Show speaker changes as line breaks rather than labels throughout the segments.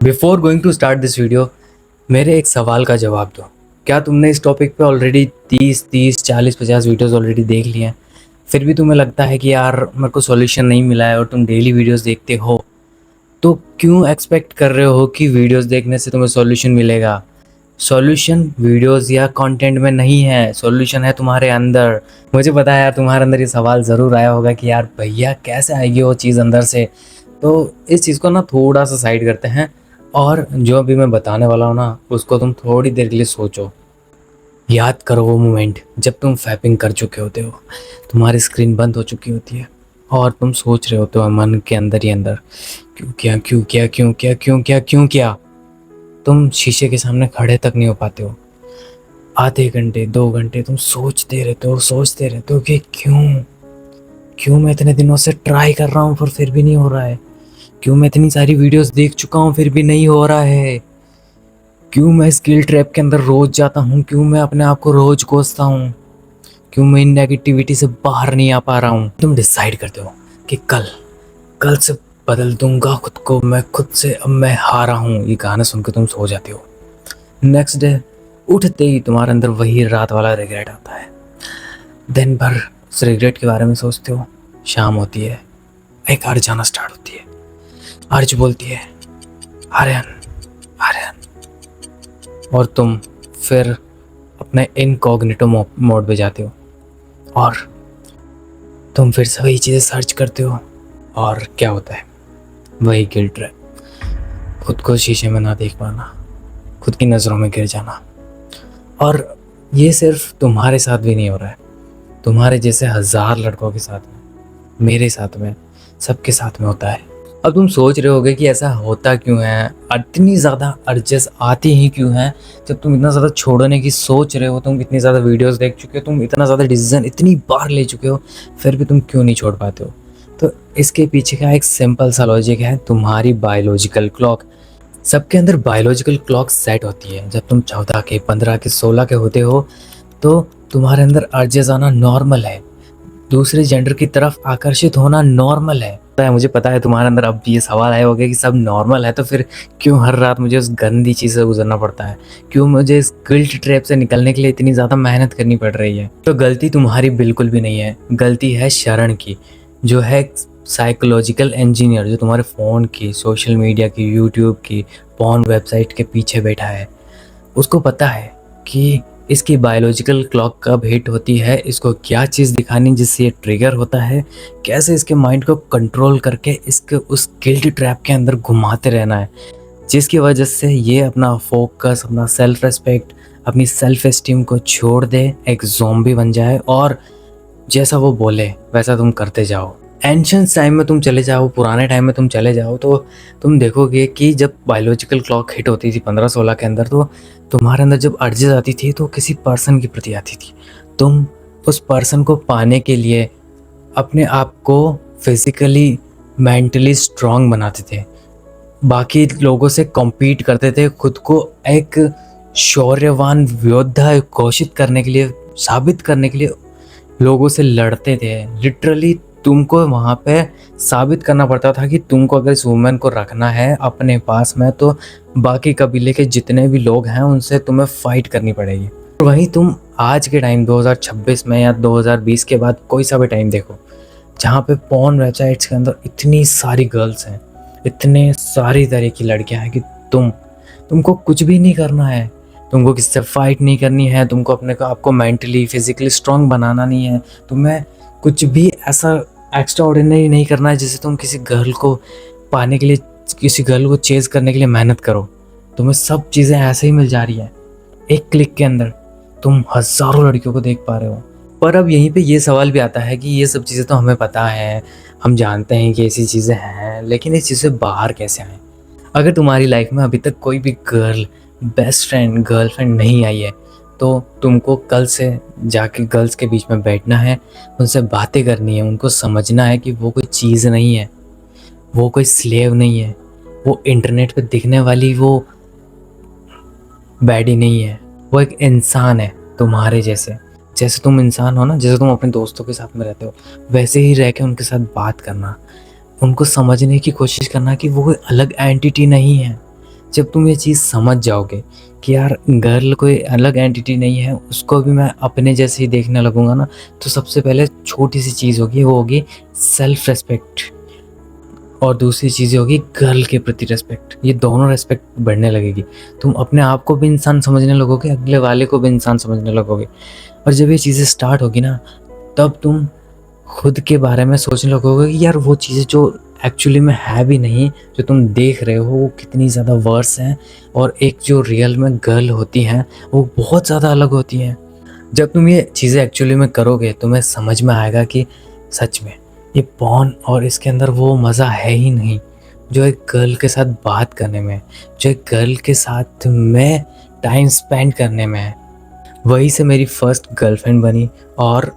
Before going to start this video, मेरे एक सवाल का जवाब दो। क्या तुमने इस टॉपिक पे ऑलरेडी 30, 40, 50 वीडियोस ऑलरेडी देख लिए हैं, फिर भी तुम्हें लगता है कि यार मेरे को सॉल्यूशन नहीं मिला है और तुम डेली वीडियोस देखते हो, तो क्यों एक्सपेक्ट कर रहे हो कि वीडियोस देखने से तुम्हें सॉल्यूशन मिलेगा? सॉल्यूशन वीडियोस या कंटेंट में नहीं है, सॉल्यूशन है तुम्हारे अंदर। मुझे पता है यार, तुम्हारे अंदर ये सवाल ज़रूर आया होगा कि यार भैया कैसे आएगी वो चीज़ अंदर से। तो इस चीज़ को ना थोड़ा सा साइड करते हैं, और जो अभी मैं बताने वाला हूँ ना, उसको तुम थोड़ी देर के लिए सोचो। याद करो वो मोमेंट जब तुम फैपिंग कर चुके होते हो, तुम्हारी स्क्रीन बंद हो चुकी होती है और तुम सोच रहे होते हो मन के अंदर ही अंदर, क्यों किया, क्यों किया, क्यों किया, क्यों किया, क्यों किया। तुम शीशे के सामने खड़े तक नहीं हो पाते हो। आधे घंटे 2 घंटे तुम सोचते रहते हो कि क्यों क्यों मैं इतने दिनों से ट्राई कर रहा हूँ पर फिर भी नहीं हो रहा है। क्यों मैं इतनी सारी वीडियोस देख चुका हूँ फिर भी नहीं हो रहा है। क्यों मैं स्किल ट्रैप के अंदर रोज जाता हूँ, क्यों मैं अपने आप को रोज कोसता हूँ, क्यों मैं इन नेगेटिविटी से बाहर नहीं आ पा रहा हूँ। तुम डिसाइड करते हो कि कल कल से बदल दूंगा खुद को, मैं खुद से अब मैं हारा हूँ। ये गाना सुन के तुम सो जाते हो। नेक्स्ट डे उठते ही तुम्हारे अंदर वही रात वाला रिग्रेट आता है। दिन भर उस रिग्रेट के बारे में सोचते हो। शाम होती है, एक अर्ज आना स्टार्ट होती है। अर्ज बोलती है आर्यन, आर्यन, और तुम फिर अपने इनकॉग्निटो मोड पे जाते हो और तुम फिर से वही चीज़ें सर्च करते हो। और क्या होता है? वही गिल्ट ट्रैप, खुद को शीशे में ना देख पाना, खुद की नज़रों में गिर जाना। और ये सिर्फ तुम्हारे साथ भी नहीं हो रहा है, तुम्हारे जैसे 1000 लड़कों के साथ में, मेरे साथ में, सबके साथ में होता है। अब तुम सोच रहे होगे कि ऐसा होता क्यों है, इतनी ज़्यादा अर्जेस आती ही क्यों हैं। जब तुम इतना ज़्यादा छोड़ने की सोच रहे हो, तुम इतनी ज़्यादा वीडियोस देख चुके हो, तुम इतना ज़्यादा डिसीजन इतनी बार ले चुके हो, फिर भी तुम क्यों नहीं छोड़ पाते हो? तो इसके पीछे का एक सिंपल सा लॉजिक है, तुम्हारी बायोलॉजिकल क्लॉक। सबके अंदर बायोलॉजिकल क्लॉक सेट होती है। जब तुम 14 के, 15 के, 16 के होते हो, तो तुम्हारे अंदर अर्जेस आना नॉर्मल है, दूसरे जेंडर की तरफ आकर्षित होना नॉर्मल है। मुझे पता है तुम्हारे अंदर अब भी ये सवाल आया होगा कि सब नॉर्मल है, तो फिर क्यों हर रात मुझे उस गंदी चीज़ से गुजरना पड़ता है, क्यों मुझे इस गिल्ट ट्रैप से निकलने के लिए इतनी ज़्यादा मेहनत करनी पड़ रही है। तो गलती तुम्हारी बिल्कुल भी नहीं है, गलती है शरण की, जो है साइकोलॉजिकल इंजीनियर, जो तुम्हारे फ़ोन की, सोशल मीडिया की, यूट्यूब की, पॉर्न वेबसाइट के पीछे बैठा है। उसको पता है कि इसकी बायोलॉजिकल क्लॉक कब हिट होती है, इसको क्या चीज़ दिखानी जिससे ये ट्रिगर होता है, कैसे इसके माइंड को कंट्रोल करके इसके उस गिल्ट ट्रैप के अंदर घुमाते रहना है, जिसकी वजह से ये अपना फोकस, अपना सेल्फ रिस्पेक्ट, अपनी सेल्फ एस्टीम को छोड़ दे, एक ज़ॉम्बी बन जाए और जैसा वो बोले वैसा तुम करते जाओ। एंशिएंट टाइम में तुम चले जाओ, पुराने टाइम में तुम चले जाओ, तो तुम देखोगे कि जब बायोलॉजिकल क्लॉक हिट होती थी 15-16 के अंदर, तो तुम्हारे अंदर जब अर्जेस आती थी तो किसी पर्सन के प्रति आती थी। तुम उस पर्सन को पाने के लिए अपने आप को फिजिकली, मेंटली स्ट्रांग बनाते थे, बाकी लोगों से कॉम्पीट करते थे, खुद को एक शौर्यवान योद्धा घोषित करने के लिए, साबित करने के लिए लोगों से लड़ते थे। लिटरली तुमको वहाँ पे साबित करना पड़ता था कि तुमको अगर इस वुमेन को रखना है अपने पास में, तो बाकी कबीले के जितने भी लोग हैं उनसे तुम्हें फाइट करनी पड़ेगी। वहीं तुम आज के टाइम 2026 में या 2020 के बाद कोई सा भी टाइम देखो, जहाँ पे पॉर्न वेबसाइट्स के अंदर इतनी सारी गर्ल्स हैं, इतने सारी तरह की लड़कियाँ हैं कि तुमको कुछ भी नहीं करना है, तुमको किससे फाइट नहीं करनी है, तुमको अपने को आपको मेंटली फिजिकली स्ट्रांग बनाना नहीं है, तुम्हें कुछ भी ऐसा एक्स्ट्रा ऑर्डिनरी नहीं करना है जिससे तुम किसी गर्ल को पाने के लिए, किसी गर्ल को चेज करने के लिए मेहनत करो। तुम्हें सब चीज़ें ऐसे ही मिल जा रही हैं, एक क्लिक के अंदर तुम हज़ारों लड़कियों को देख पा रहे हो। पर अब यहीं पे ये सवाल भी आता है कि ये सब चीज़ें तो हमें पता है, हम जानते हैं कि ऐसी चीज़ें हैं, लेकिन इस चीज़ से बाहर कैसे आएँ? अगर तुम्हारी लाइफ में अभी तक कोई भी गर्ल, बेस्ट फ्रेंड, गर्लफ्रेंड नहीं आई है, तो तुमको कल से जाके गर्ल्स के बीच में बैठना है, उनसे बातें करनी है, उनको समझना है कि वो कोई चीज़ नहीं है, वो कोई स्लेव नहीं है, वो इंटरनेट पे दिखने वाली वो बैडी नहीं है, वो एक इंसान है तुम्हारे जैसे। जैसे तुम इंसान हो ना, जैसे तुम अपने दोस्तों के साथ में रहते हो, वैसे ही रह के उनके साथ बात करना, उनको समझने की कोशिश करना कि वो कोई अलग एंटिटी नहीं है, जब तुम ये चीज़ समझ जाओगे कि यार गर्ल कोई अलग एंटिटी नहीं है, उसको भी मैं अपने जैसे ही देखने लगूंगा ना, तो सबसे पहले छोटी सी चीज़ होगी, वो होगी सेल्फ रेस्पेक्ट, और दूसरी चीज़ होगी गर्ल के प्रति रेस्पेक्ट। ये दोनों रेस्पेक्ट बढ़ने लगेगी। तुम अपने आप को भी इंसान समझने लगोगे, अगले वाले को भी इंसान समझने लगोगे। और जब ये चीज़ें स्टार्ट होगी ना, तब तुम खुद के बारे में सोचने लगोगे कि यार वो चीज़ें जो एक्चुअली में है भी नहीं, जो तुम देख रहे हो वो कितनी ज़्यादा वर्स हैं, और एक जो रियल में गर्ल होती हैं वो बहुत ज़्यादा अलग होती हैं। जब तुम ये चीज़ें एक्चुअली में करोगे तुम्हें समझ में आएगा कि सच में ये पॉर्न और इसके अंदर वो मज़ा है ही नहीं जो एक गर्ल के साथ बात करने में, जो एक गर्ल के साथ में टाइम स्पेंड करने में है। वहीं से मेरी फर्स्ट गर्लफ्रेंड बनी, और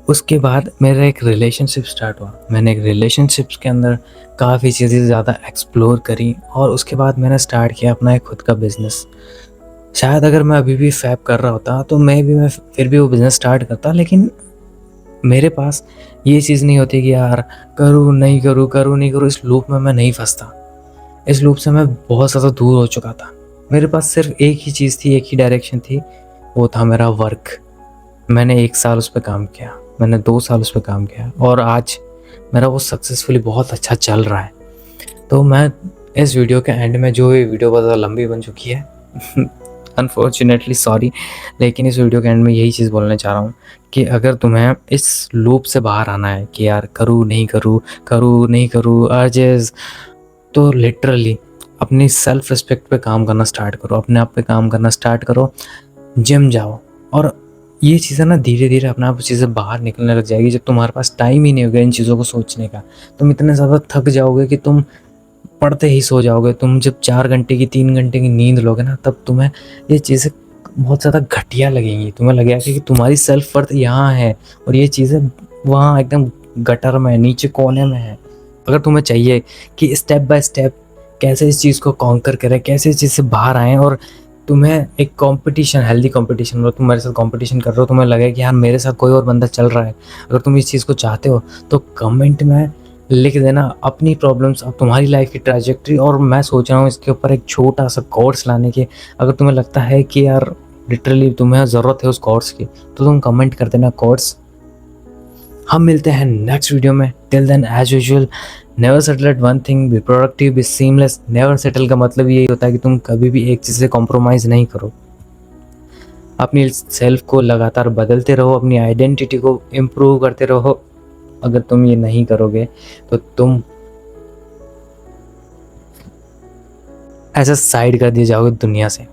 उसके बाद मेरा एक रिलेशनशिप स्टार्ट हुआ। मैंने एक रिलेशनशिप्स के अंदर काफ़ी चीज़ें ज़्यादा एक्सप्लोर करी, और उसके बाद मैंने स्टार्ट किया अपना एक खुद का बिज़नेस। शायद अगर मैं अभी भी फैब कर रहा होता तो मैं फिर भी वो बिज़नेस स्टार्ट करता, लेकिन मेरे पास ये चीज़ नहीं होती कि यार करूँ नहीं करूँ, करूँ नहीं करूँ। इस लूप में मैं नहीं फंसता। इस लूप से मैं बहुत ज़्यादा दूर हो चुका था। मेरे पास सिर्फ एक ही चीज़ थी, एक ही डायरेक्शन थी, वो था मेरा वर्क। मैंने 1 साल उस पे काम किया, मैंने 2 साल उस पे काम किया, और आज मेरा वो सक्सेसफुली बहुत अच्छा चल रहा है। तो मैं इस वीडियो के एंड में, जो ये वीडियो बहुत ज़्यादा लंबी बन चुकी है अनफॉर्चुनेटली सॉरी, लेकिन इस वीडियो के एंड में यही चीज़ बोलना चाह रहा हूँ कि अगर तुम्हें इस लूप से बाहर आना है कि यार करूँ नहीं करूँ, करूँ नहीं करूँ, अर्जेस, तो लिटरली अपनी सेल्फ रिस्पेक्ट पे काम करना स्टार्ट करो, अपने आप पे काम करना स्टार्ट करो, जिम जाओ, और ये चीज़ें ना धीरे धीरे अपने आप चीज़ें बाहर निकलने लग जाएगी। जब तुम्हारे पास टाइम ही नहीं होगा इन चीज़ों को सोचने का, तुम इतने ज़्यादा थक जाओगे कि तुम पढ़ते ही सो जाओगे। तुम जब 4 घंटे की 3 घंटे की नींद लोगे ना, तब तुम्हें ये चीज़ें बहुत ज़्यादा घटिया लगेंगी। तुम्हें लगेगा कि तुम्हारी सेल्फ वर्थ यहाँ है और ये चीज़ें वहाँ एकदम गटर में, नीचे कोने में है। अगर तुम्हें चाहिए कि स्टेप बाय स्टेप कैसे इस चीज़ को कॉन्कर करें, कैसे इस चीज़ से बाहर आएँ, और तुम्हें एक कंपटीशन, हेल्दी कंपटीशन, मतलब तुम मेरे साथ कंपटीशन कर रहे हो, तुम्हें लगे कि यार मेरे साथ कोई और बंदा चल रहा है, अगर तुम इस चीज़ को चाहते हो तो कमेंट में लिख देना अपनी प्रॉब्लम्स, अब तुम्हारी लाइफ की ट्रैजेक्टरी, और मैं सोच रहा हूँ इसके ऊपर एक छोटा सा कोर्स लाने की। अगर तुम्हें लगता है कि यार लिटरली तुम्हें ज़रूरत है उस कोर्स की, तो तुम कमेंट कर देना कोर्स। हम मिलते हैं नेक्स्ट वीडियो में। Till then as usual, never settle at one thing, be productive, be seamless. Never settle का मतलब यही होता है कि तुम कभी भी एक चीज़ से कॉम्प्रोमाइज़ नहीं करो। अपनी सेल्फ को लगातार बदलते रहो, अपनी आइडेंटिटी को इम्प्रूव करते रहो। अगर तुम ये नहीं करोगे तो तुम ऐसा साइड कर दिए जाओगे दुनिया से।